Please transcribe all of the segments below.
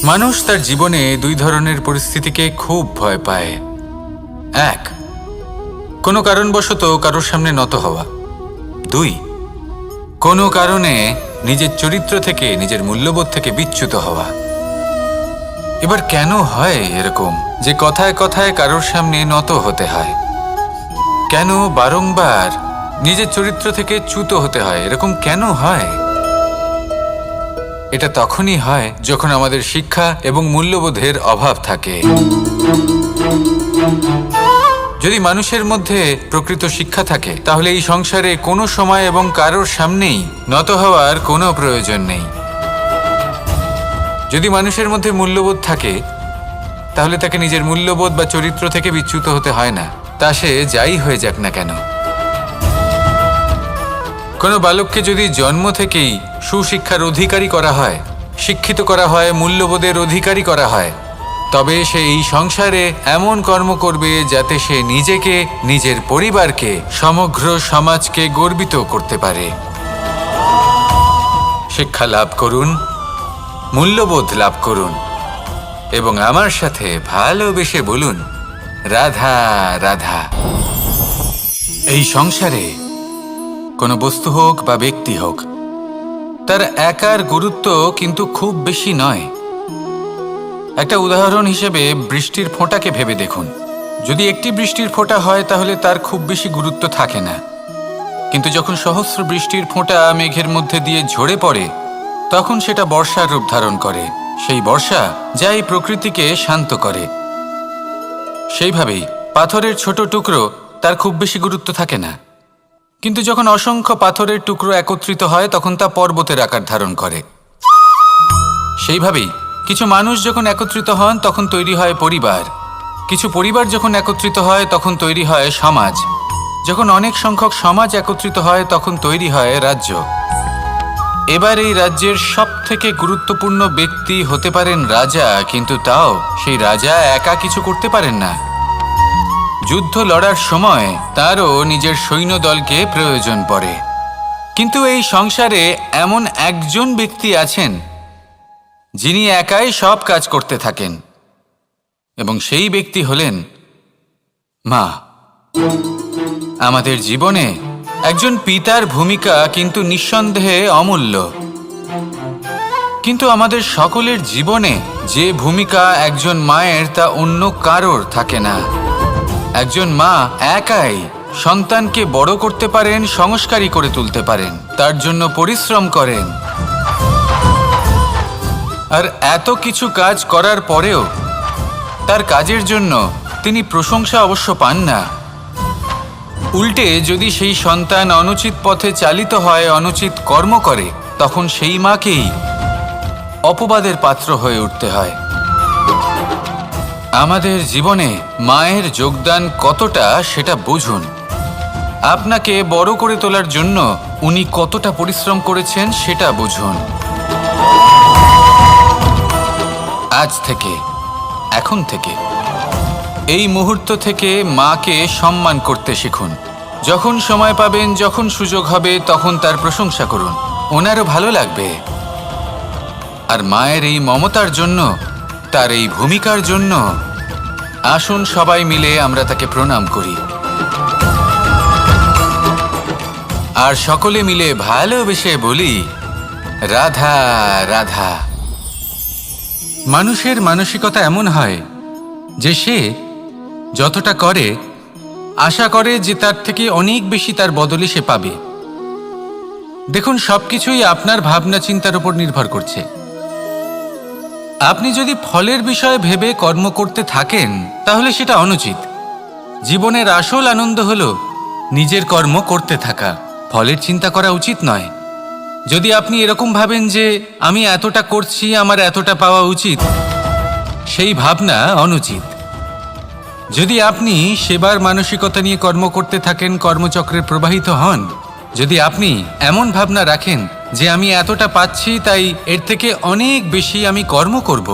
মানুষ তার জীবনে দুই ধরনের পরিস্থিতিকে খুব ভয় পায়। এক, কোনো কারণবশত কারোর সামনে নত হওয়া। দুই, কোনো কারণে নিজের চরিত্র থেকে, নিজের মূল্যবোধ থেকে বিচ্যুত হওয়া। এবার কেন হয় এরকম যে কথায় কথায় কারোর সামনে নত হতে হয়? কেন বারংবার নিজের চরিত্র থেকে চ্যুত হতে হয়? এরকম কেন হয়? এটা তখনই হয় যখন আমাদের শিক্ষা এবং মূল্যবোধের অভাব থাকে। যদি মানুষের মধ্যে প্রকৃত শিক্ষা থাকে, তাহলে এই সংসারে কোনো সময় এবং কারোর সামনেই নত হওয়ার কোনো প্রয়োজন নেই। যদি মানুষের মধ্যে মূল্যবোধ থাকে, তাহলে তাকে নিজের মূল্যবোধ বা চরিত্র থেকে বিচ্যুত হতে হয় না, তা সে যাই হয়ে যাক না কেন। কোনো বালককে যদি জন্ম থেকেই সুশিক্ষার অধিকারী করা হয়, শিক্ষিত করা হয়, মূল্যবোধের অধিকারী করা হয়, তবে সে এই সংসারে এমন কর্ম করবে যাতে সে নিজেকে, নিজের পরিবারকে, সমগ্র সমাজকে গর্বিত করতে পারে। শিক্ষা লাভ করুন, মূল্যবোধ লাভ করুন এবং আমার সাথে ভালোবেসে বলুন, রাধা রাধা। এই সংসারে কোনো বস্তু হোক বা ব্যক্তি হোক, তার একার গুরুত্ব কিন্তু খুব বেশি নয়। একটা উদাহরণ হিসেবে বৃষ্টির ফোঁটাকে ভেবে দেখুন। যদি একটি বৃষ্টির ফোঁটা হয় তাহলে তার খুব বেশি গুরুত্ব থাকে না, কিন্তু যখন সহস্র বৃষ্টির ফোঁটা মেঘের মধ্যে দিয়ে ঝরে পড়ে, তখন সেটা বর্ষার রূপ ধারণ করে। সেই বর্ষা যা এই প্রকৃতিকে শান্ত করে। সেইভাবেই পাথরের ছোট টুকরো, তার খুব বেশি গুরুত্ব থাকে না, কিন্তু যখন অসংখ্য পাথরের টুকরো একত্রিত হয় তখন তা পর্বতের আকার ধারণ করে। সেইভাবেই কিছু মানুষ যখন একত্রিত হন তখন তৈরি হয় পরিবার, কিছু পরিবার যখন একত্রিত হয় তখন তৈরি হয় সমাজ, যখন অনেক সংখ্যক সমাজ একত্রিত হয় তখন তৈরি হয় রাজ্য। এবার এই রাজ্যের সবথেকে গুরুত্বপূর্ণ ব্যক্তি হতে পারেন রাজা, কিন্তু তাও সেই রাজা একা কিছু করতে পারেন না। যুদ্ধ লড়ার সময় তারও নিজের সৈন্যদলকে প্রয়োজন পড়ে। কিন্তু এই সংসারে এমন একজন ব্যক্তি আছেন যিনি একাই সব কাজ করতে থাকেন, এবং সেই ব্যক্তি হলেন মা। আমাদের জীবনে একজন পিতার ভূমিকা কিন্তু নিঃসন্দেহে অমূল্য, কিন্তু আমাদের সকলের জীবনে যে ভূমিকা একজন মায়ের তা অন্য কারোর থাকে না। একজন মা একাই সন্তানকে বড় করতে পারেন, সংস্কারী করে তুলতে পারেন, তার জন্য পরিশ্রম করেন। আর এত কিছু কাজ করার পরেও তার কাজের জন্য তিনি প্রশংসা অবশ্য পান না। উল্টে যদি সেই সন্তান অনুচিত পথে চালিত হয়, অনুচিত কর্ম করে, তখন সেই মাকেই অপবাদের পাত্র হয়ে উঠতে হয়। আমাদের জীবনে মায়ের যোগদান কতটা সেটা বুঝুন। আপনাকে বড় করে তোলার জন্য উনি কতটা পরিশ্রম করেছেন সেটা বুঝুন। আজ থেকে, এখন থেকে, এই মুহূর্ত থেকে মাকে সম্মান করতে শিখুন। যখন সময় পাবেন, যখন সুযোগ হবে, তখন তার প্রশংসা করুন, ওনারও ভালো লাগবে। আর মায়ের এই মমতার জন্য, তার এই ভূমিকার জন্য আসুন সবাই মিলে আমরা তাকে প্রণাম করি, আর সকলে মিলে ভালোবেসে বলি, রাধা রাধা। মানুষের মানসিকতা এমন হয় যে সে যতটা করে আশা করে যে তার থেকে অনেক বেশি তার বদলে সে পাবে। দেখুন, সবকিছুই আপনার ভাবনা চিন্তার উপর নির্ভর করছে। আপনি যদি ফলের বিষয়ে ভেবে কর্ম করতে থাকেন তাহলে সেটা অনুচিত। জীবনের আসল আনন্দ হলো নিজের কর্ম করতে থাকা, ফলের চিন্তা করা উচিত নয়। যদি আপনি এরকম ভাবেন যে আমি এতটা করছি, আমার এতটা পাওয়া উচিত, সেই ভাবনা অনুচিত। যদি আপনি সেবার মানসিকতা নিয়ে কর্ম করতে থাকেন, কর্মচক্রে প্রবাহিত হন, যদি আপনি এমন ভাবনা রাখেন যে আমি এতটা পাচ্ছি তাই এর থেকে অনেক বেশি আমি কর্ম করব,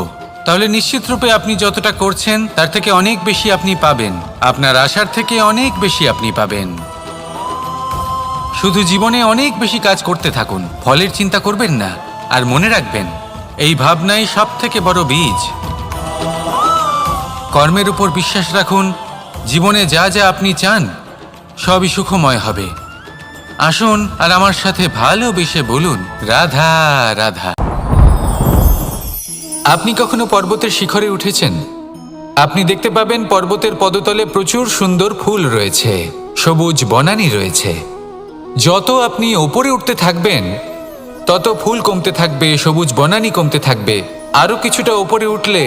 তাহলে নিশ্চিতরূপে আপনি যতটা করছেন তার থেকে অনেক বেশি আপনি পাবেন, আপনার আশার থেকে অনেক বেশি আপনি পাবেন। শুধু জীবনে অনেক বেশি কাজ করতে থাকুন, ফলের চিন্তা করবেন না। আর মনে রাখবেন, এই ভাবনাই সব থেকে বড় বীজ। কর্মের উপর বিশ্বাস রাখুন, জীবনে যা যা আপনি চান সবই সুখময় হবে। আসুন আর আমার সাথে ভালোবেসে বলুন, রাধা রাধা। আপনি কখনো পর্বতের শিখরে উঠেছেন? আপনি দেখতে পাবেন পর্বতের পদতলে প্রচুর সুন্দর ফুল রয়েছে, সবুজ বনানী রয়েছে। যত আপনি ওপরে উঠতে থাকবেন তত ফুল কমতে থাকবে, সবুজ বনানী কমতে থাকবে। আরও কিছুটা ওপরে উঠলে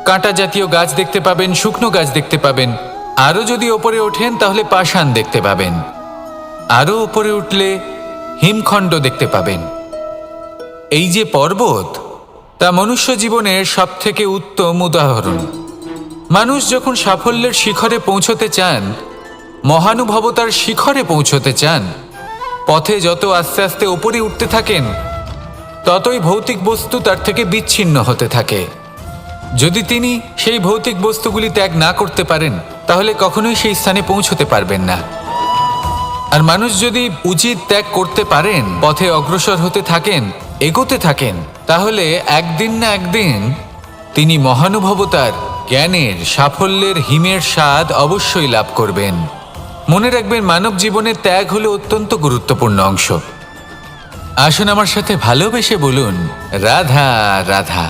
কাঁটা জাতীয় গাছ দেখতে পাবেন, শুকনো গাছ দেখতে পাবেন। আরও যদি ওপরে ওঠেন তাহলে পাষাণ দেখতে পাবেন। আরও ওপরে উঠলে হিমখণ্ড দেখতে পাবেন। এই যে পর্বত, তা মনুষ্য জীবনের সবথেকে উত্তম উদাহরণ। মানুষ যখন সাফল্যের শিখরে পৌঁছতে চান, মহানুভবতার শিখরে পৌঁছতে চান, পথে যত আস্তে আস্তে উপরে উঠতে থাকেন ততই ভৌতিক বস্তু তার থেকে বিচ্ছিন্ন হতে থাকে। যদি তিনি সেই ভৌতিক বস্তুগুলি ত্যাগ না করতে পারেন তাহলে কখনোই সেই স্থানে পৌঁছতে পারবেন না। আর মানুষ যদি উচিত ত্যাগ করতে পারেন, পথে অগ্রসর হতে থাকেন, এগোতে থাকেন, তাহলে একদিন না একদিন তিনি মহানুভবতার, জ্ঞানের, সাফল্যের হিমের স্বাদ অবশ্যই লাভ করবেন। মনে রাখবেন, মানব জীবনে ত্যাগ হলো অত্যন্ত গুরুত্বপূর্ণ অংশ। আসুন আমার সাথে ভালোবেসে বলুন, রাধা রাধা।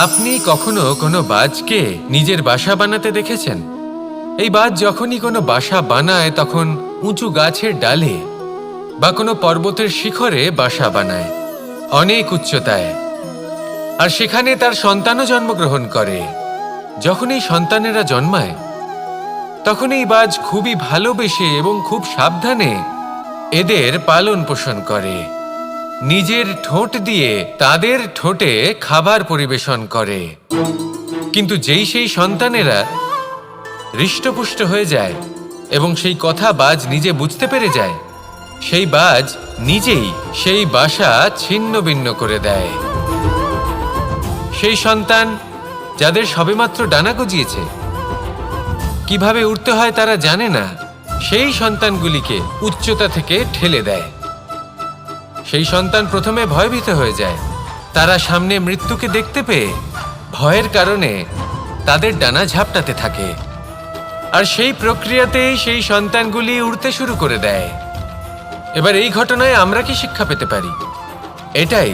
আপনি কখনো কোনো বাজকে নিজের বাসা বানাতে দেখেছেন? এই বাজ যখনই কোনো বাসা বানায় তখন উঁচু গাছের ডালে বা কোনো পর্বতের শিখরে বাসা বানায়, অনেক উচ্চতায়। আর সেখানে তার সন্তানও জন্মগ্রহণ করে। যখন এই সন্তানেরা জন্মায় তখন এই বাজ খুবই ভালোবেসে এবং খুব সাবধানে এদের পালন পোষণ করে। নিজের ঠোঁট দিয়ে তাদের ঠোঁটে খাবার পরিবেশন করে। কিন্তু যেই সেই সন্তানেরা হৃষ্টপুষ্ট হয়ে যায় এবং সেই কথা বাজ নিজে বুঝতে পেরে যায়, সেই বাজ নিজেই সেই বাসা ছিন্ন ভিন্ন করে দেয়। সেই সন্তান যাদের সবেমাত্র ডানা গজিয়েছে, কিভাবে উঠতে হয় তারা জানে না, সেই সন্তানগুলিকে উচ্চতা থেকে ঠেলে দেয়। সেই সন্তান প্রথমে ভয়ভীত হয়ে যায়। তারা সামনে মৃত্যুকে দেখতে পেয়ে ভয়ের কারণে তাদের ডানা ঝাপটাতে থাকে। আর সেই প্রক্রিয়াতেই সেই সন্তানগুলি উড়তে শুরু করে দেয়। এবার এই ঘটনায় আমরা কি শিক্ষা পেতে পারি? এটাই,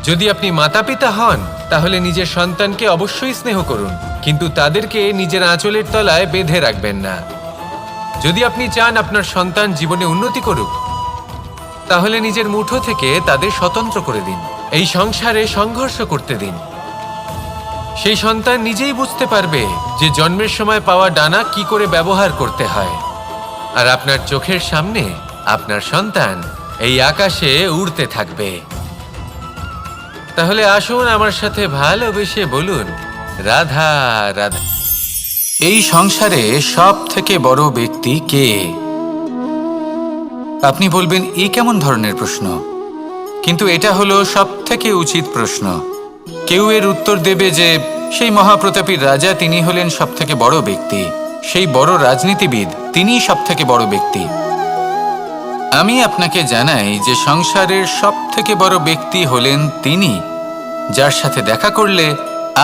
যদি আপনি মাতা পিতা হন তাহলে নিজের সন্তানকে অবশ্যই স্নেহ করুন, কিন্তু তাদেরকে নিজের আঁচলের তলায় বেঁধে রাখবেন না। যদি আপনি চান আপনার সন্তান জীবনে উন্নতি করুক, তাহলে নিজের মুঠো থেকে তাদের স্বতন্ত্র করে দিন। এই সংসারে সংঘর্ষ করতে দিন। সেই সন্তান নিজেই বুঝতে পারবে যে জন্মের সময় পাওয়া ডানা কি করে ব্যবহার করতে হয়। আর আপনার চোখের সামনে আপনার সন্তান এই আকাশে উড়তে থাকবে। তাহলে আসুন আমার সাথে ভালোবেসে বলুন, রাধা রাধা। এই সংসারে সব থেকে বড় ব্যক্তি কে? আপনি বলবেন, এই কেমন ধরনের প্রশ্ন? কিন্তু এটা হলো সব থেকে উচিত প্রশ্ন। কেউ এর উত্তর দেবে যে সেই মহাপ্রতাপী রাজা, তিনি হলেন সব থেকে বড় ব্যক্তি, সেই বড় রাজনীতিবিদ, তিনিই সব থেকে বড় ব্যক্তি। আমি আপনাকে জানাই যে সংসারের সব থেকে বড় ব্যক্তি হলেন তিনি, যার সাথে দেখা করলে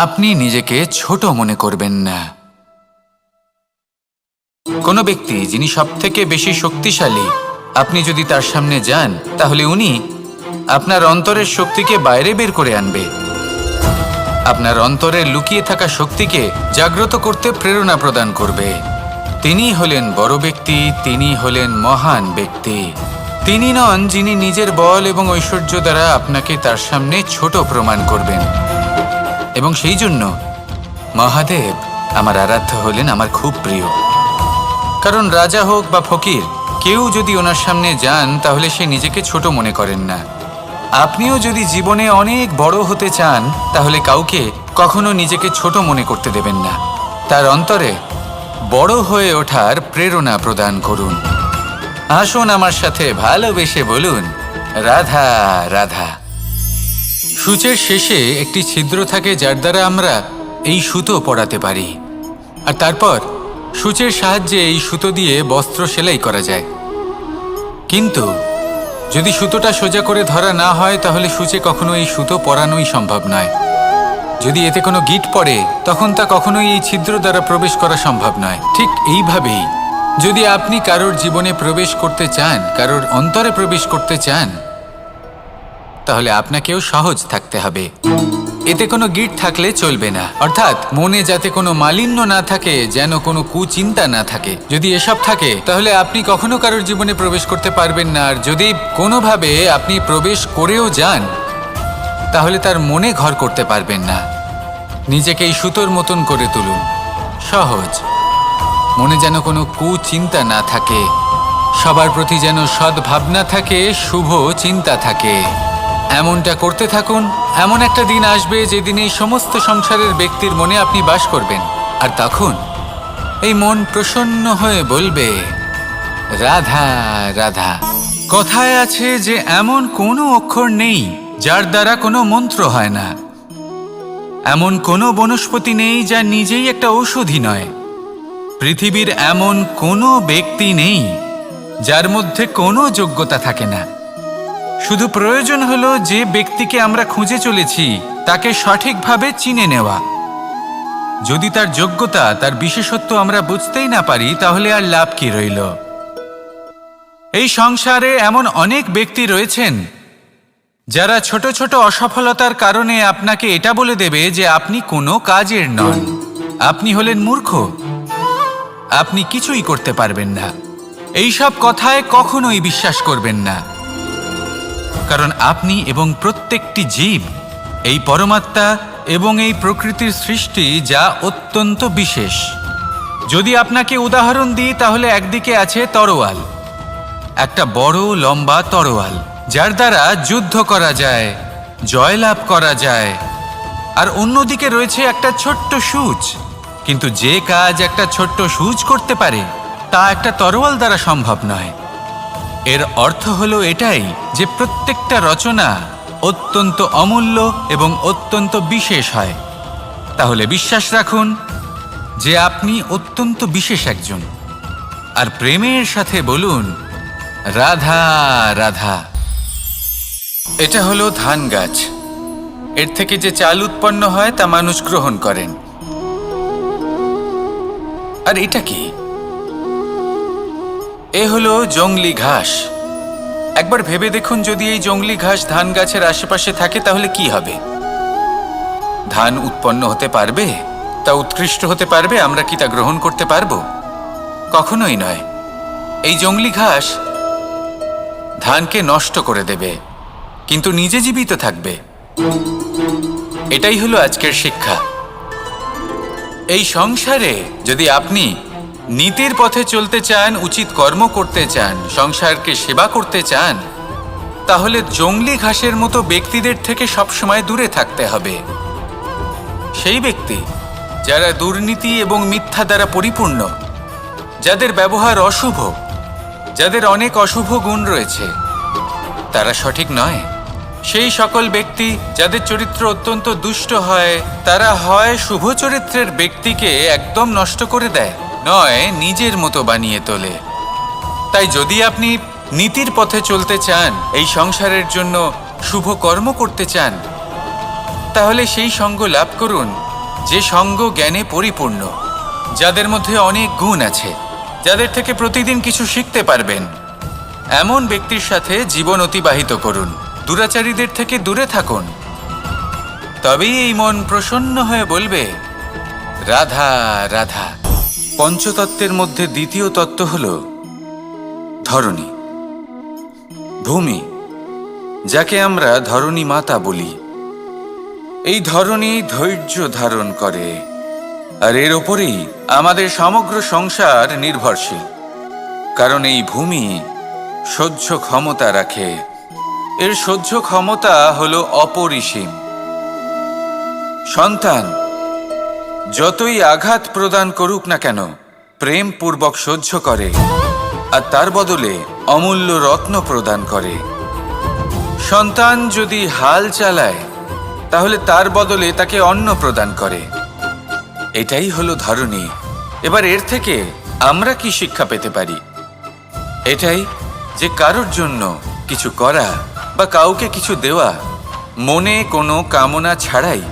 আপনি নিজেকে ছোট মনে করবেন না। কোনো ব্যক্তি যিনি সব থেকে বেশি শক্তিশালী, আপনি যদি তার সামনে যান তাহলে উনি আপনার অন্তরের শক্তিকে বাইরে বের করে আনবে, আপনার অন্তরের লুকিয়ে থাকা শক্তিকে জাগ্রত করতে প্রেরণা প্রদান করবে। তিনি হলেন বড় ব্যক্তি, তিনি হলেন মহান ব্যক্তি। তিনি নন যিনি নিজের বল এবং ঐশ্বর্য দ্বারা আপনাকে তার সামনে ছোট প্রমাণ করবেন। এবং সেই জন্য মহাদেব আমার আরাধ্য হলেন আমার খুব প্রিয়। কারণ রাজা হোক বা ফকির, কেউ যদি ওনার সামনে যান তাহলে সে নিজেকে ছোট মনে করেন না। আপনিও যদি জীবনে অনেক বড় হতে চান তাহলে কাউকে কখনো নিজেকে ছোট মনে করতে দেবেন না। তার অন্তরে বড় হয়ে ওঠার প্রেরণা প্রদান করুন। আসুন আমার সাথে ভালোবেসে বলুন, রাধা রাধা। সূচের শেষে একটি ছিদ্র থাকে যার দ্বারা আমরা এই সুতো পরাতে পারি, আর তারপর সূচের সাহায্যে এই সুতো দিয়ে বস্ত্র সেলাই করা যায়। কিন্তু যদি সুতোটা সোজা করে ধরা না হয় তাহলে সূচে কখনো এই সুতো পরানোই সম্ভব নয়। যদি এতে কোনো গিঁট পড়ে তখন তা কখনোই এই ছিদ্র দ্বারা প্রবেশ করা সম্ভব নয়। ঠিক এইভাবেই যদি আপনি কারোর জীবনে প্রবেশ করতে চান, কারোর অন্তরে প্রবেশ করতে চান, তাহলে আপনাকেও সহজ থাকতে হবে। এতে কোনো গিঁট থাকলে চলবে না, অর্থাৎ মনে যাতে কোনো মালিন্য না থাকে, যেন কোনো কুচিন্তা না থাকে। যদি এসব থাকে তাহলে আপনি কখনো কারোর জীবনে প্রবেশ করতে পারবেন না। আর যদি কোনোভাবে আপনি প্রবেশ করেও যান তাহলে তার মনে ঘর করতে পারবেন না। নিজেকে এই সুতোর মতন করে তুলুন, সহজ। মনে যেন কোনো কুচিন্তা না থাকে, সবার প্রতি যেন সদ্ভাবনা থাকে, শুভ চিন্তা থাকে। এমনটা করতে থাকুন। এমন একটা দিন আসবে যেদিন এই সমস্ত সংসারের ব্যক্তির মনে আপনি বাস করবেন, আর তখন এই মন প্রসন্ন হয়ে বলবে, রাধা রাধা। কথায় আছে যে এমন কোনো অক্ষর নেই যার দ্বারা কোনো মন্ত্র হয় না, এমন কোনো বনস্পতি নেই যা নিজেই একটা ঔষধি নয়, পৃথিবীর এমন কোনো ব্যক্তি নেই যার মধ্যে কোনো যোগ্যতা থাকে না। শুধু প্রয়োজন হলো যে ব্যক্তিকে আমরা খুঁজে চলেছি তাকে সঠিকভাবে চিনে নেওয়া। যদি তার যোগ্যতা, তার বিশেষত্ব আমরা বুঝতেই না পারি তাহলে আর লাভ কি রইল? এই সংসারে এমন অনেক ব্যক্তি রয়েছেন যারা ছোট ছোট অসফলতার কারণে আপনাকে এটা বলে দেবে যে আপনি কোনো কাজের নন, আপনি হলেন মূর্খ, আপনি কিছুই করতে পারবেন না। এইসব কথায় কখনোই বিশ্বাস করবেন না, কারণ আপনি এবং প্রত্যেকটি জীব এই পরমাত্মা এবং এই প্রকৃতির সৃষ্টি, যা অত্যন্ত বিশেষ। যদি আপনাকে উদাহরণ দিই তাহলে একদিকে আছে তরোয়াল, একটা বড় লম্বা তরোয়াল যার দ্বারা যুদ্ধ করা যায়, জয়লাভ করা যায়। আর অন্যদিকে রয়েছে একটা ছোট্ট সূচ, কিন্তু যে কাজ একটা ছোট্ট সূচ করতে পারে তা একটা তরোয়াল দ্বারা সম্ভব নয়। এর অর্থ হলো এটাই যে প্রত্যেকটা রচনা অত্যন্ত অমূল্য এবং অত্যন্ত বিশেষ হয়। তাহলে বিশ্বাস রাখুন যে আপনি অত্যন্ত বিশেষ একজন, আর প্রেমের সাথে বলুন, রাধা রাধা। এটা হলো ধান গাছ। এর থেকে যে চাল উৎপন্ন হয় তা মানুষ গ্রহণ করেন। আর এটা কি? এ হলো জংলি ঘাস। একবার ভেবে দেখুন, যদি এই জংলি ঘাস ধান গাছের আশেপাশে থাকে তাহলে কি হবে? ধান উৎপন্ন হতে পারবে? তা উৎকৃষ্ট হতে পারবে? আমরা কি তা গ্রহণ করতে পারবো? কখনোই নয়। এই জংলি ঘাস ধানকে নষ্ট করে দেবে, কিন্তু নিজে জীবিত থাকবে। এটাই হলো আজকের শিক্ষা। এই সংসারে যদি আপনি নীতির পথে চলতে চান, উচিত কর্ম করতে চান, সংসারকে সেবা করতে চান, তাহলে জংলি ঘাসের মতো ব্যক্তিদের থেকে সবসময় দূরে থাকতে হবে। সেই ব্যক্তি যারা দুর্নীতি এবং মিথ্যা দ্বারা পরিপূর্ণ, যাদের ব্যবহার অশুভ, যাদের অনেক অশুভ গুণ রয়েছে, তারা সঠিক নয়। সেই সকল ব্যক্তি যাদের চরিত্র অত্যন্ত দুষ্ট হয়, তারা হয় শুভ চরিত্রের ব্যক্তিকে একদম নষ্ট করে দেয়, নয় নিজের মতো বানিয়ে তোলে। তাই যদি আপনি নীতির পথে চলতে চান, এই সংসারের জন্য শুভ কর্ম করতে চান, তাহলে সেই সঙ্গ লাভ করুন যে সঙ্গ জ্ঞানে পরিপূর্ণ, যাদের মধ্যে অনেক গুণ আছে, যাদের থেকে প্রতিদিন কিছু শিখতে পারবেন। এমন ব্যক্তির সাথে জীবন অতিবাহিত করুন, দুরাচারীদের থেকে দূরে থাকুন। তবেই এই মন প্রসন্ন হয়ে বলবে, রাধা রাধা। পঞ্চতত্ত্বের মধ্যে দ্বিতীয় তত্ত্ব হল ধরণী, ভূমি, যাকে আমরা ধরণী মাতা বলি। এই ধরণী ধৈর্য ধারণ করে, আর এর ওপরেই আমাদের সমগ্র সংসার নির্ভরশীল। কারণ এই ভূমি সহ্য ক্ষমতা রাখে, এর সহ্য ক্ষমতা হলো অপরিসীম। সন্তান যতই আঘাত প্রদান করুক না কেন, প্রেম পূর্বক সহ্য করে, আর তার বদলে অমূল্য রত্ন প্রদান করে। সন্তান যদি হাল চালায় তাহলে তার বদলে তাকে অন্ন প্রদান করে। এটাই হলো ধরণী। এবার এর থেকে আমরা কি শিক্ষা পেতে পারি? এটাই যে কারোর জন্য কিছু করা বা কাউকে কিছু দেওয়া মনে কোনো কামনা ছাড়াই।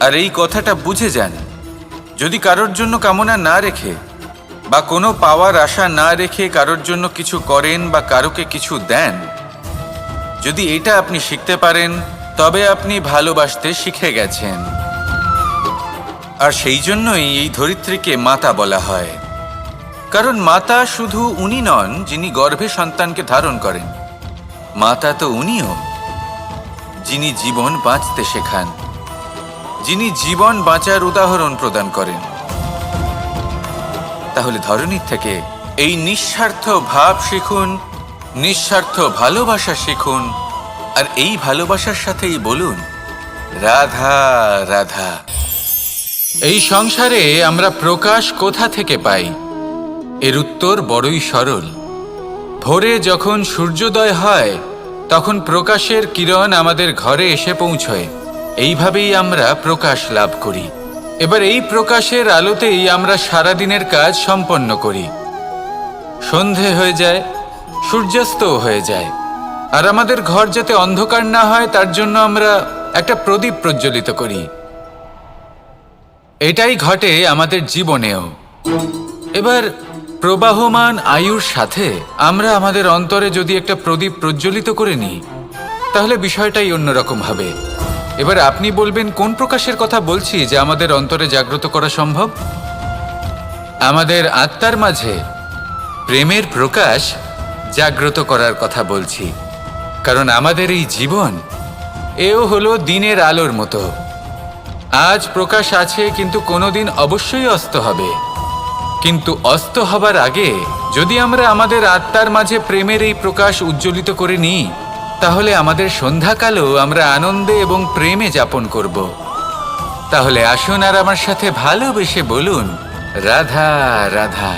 আর এই কথাটা বুঝে যান, যদি কারোর জন্য কামনা না রেখে বা কোনো পাওয়ার আশা না রেখে কারোর জন্য কিছু করেন বা কারোকে কিছু দেন, যদি এটা আপনি শিখতে পারেন তবে আপনি ভালোবাসতে শিখে গেছেন। আর সেই জন্যই এই ধরিত্রীকে মাতা বলা হয়, কারণ মাতা শুধু উনি নন যিনি গর্ভে সন্তানকে ধারণ করেন, মাতা তো উনিও যিনি জীবন বাঁচতে শেখান, যিনি জীবন বাঁচার উদাহরণ প্রদান করেন। তাহলে ধরনীর থেকে এই নিঃস্বার্থ ভাব শিখুন, নিঃস্বার্থ ভালোবাসা শিখুন, আর এই ভালোবাসার সাথেই বলুন রাধা রাধা। এই সংসারে আমরা প্রকাশ কোথা থেকে পাই? এর উত্তর বড়ই সরল। ভোরে যখন সূর্যোদয় হয় তখন প্রকাশের কিরণ আমাদের ঘরে এসে পৌঁছয়। এইভাবেই আমরা প্রকাশ লাভ করি। এবার এই প্রকাশের আলোতেই আমরা সারাদিনের কাজ সম্পন্ন করি। সন্ধে হয়ে যায়, সূর্যাস্তও হয়ে যায়, আর আমাদের ঘর যাতে অন্ধকার না হয় তার জন্য আমরা একটা প্রদীপ প্রজ্বলিত করি। এটাই ঘটে আমাদের জীবনেও। এবার প্রবাহমান আয়ুর সাথে আমরা আমাদের অন্তরে যদি একটা প্রদীপ প্রজ্বলিত করে নিই তাহলে বিষয়টাই অন্যরকম হবে। এবার আপনি বলবেন কোন প্রকাশের কথা বলছি যা আমাদের অন্তরে জাগ্রত করা সম্ভব? আমাদের আত্মার মাঝে প্রেমের প্রকাশ জাগ্রত করার কথা বলছি। কারণ আমাদের এই জীবন এও হলো দিনের আলোর মতো। আজ প্রকাশ আছে কিন্তু কোনোদিন অবশ্যই অস্ত হবে। কিন্তু অস্ত হবার আগে যদি আমরা আমাদের আত্মার মাঝে প্রেমের এই প্রকাশ উজ্জ্বলিত করে নিই তাহলে আমাদের সন্ধ্যাকালও আমরা আনন্দে এবং প্রেমে যাপন করব। তাহলে আসুন আর আমার সাথে ভালোবেসে বলুন রাধা রাধা।